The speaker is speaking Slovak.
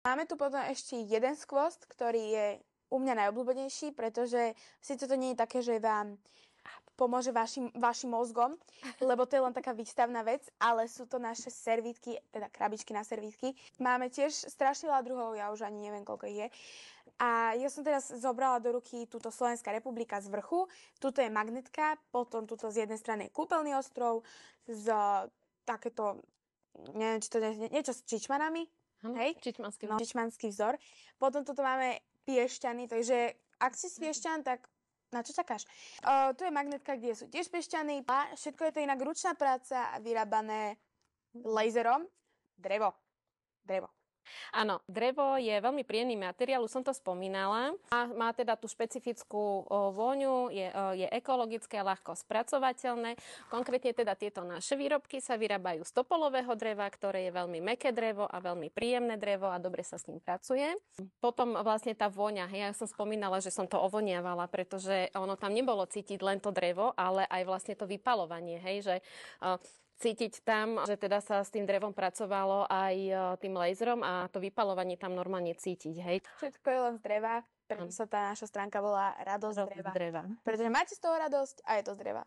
Máme tu potom ešte jeden skvost, ktorý je u mňa najobľúbenejší, pretože síce to nie je také, že vám pomôže vašim mozgom, lebo to je len taká výstavná vec, ale sú to naše servítky, teda krabičky na servítky. Máme tiež strašne veľa druhov, ja už ani neviem, koľko ich je. A ja som teraz zobrala do ruky túto Slovenská republika z vrchu. Tuto je magnetka, potom tuto z jednej strany je kúpeľný ostrov, z takéto, neviem, či to je niečo s čičmanami. Hej? Čičmanský vzor. Potom tuto máme piešťany, takže ak si piešťan, tak na čo čakáš? Tu je magnetka, kde sú tiež piešťany. A všetko je to inak ručná práca a vyrábané laserom. Drevo. Áno, drevo je veľmi príjemný materiál, už som to spomínala. A má teda tú špecifickú vôňu, je ekologické, ľahko spracovateľné. Konkrétne teda tieto naše výrobky sa vyrábajú z topolového dreva, ktoré je veľmi mäkké drevo a veľmi príjemné drevo a dobre sa s ním pracuje. Potom vlastne tá vôňa, ja som spomínala, že som to ovoniavala, pretože ono tam nebolo cítiť len to drevo, ale aj vlastne to vypaľovanie, hej, že cítiť tam, že teda sa s tým drevom pracovalo aj tým laserom a to vypaľovanie tam normálne cítiť, hej. Všetko je len z dreva, preto sa tá naša stránka volá Radosť z dreva. Dreva. Pretože máte z toho radosť a je to z dreva.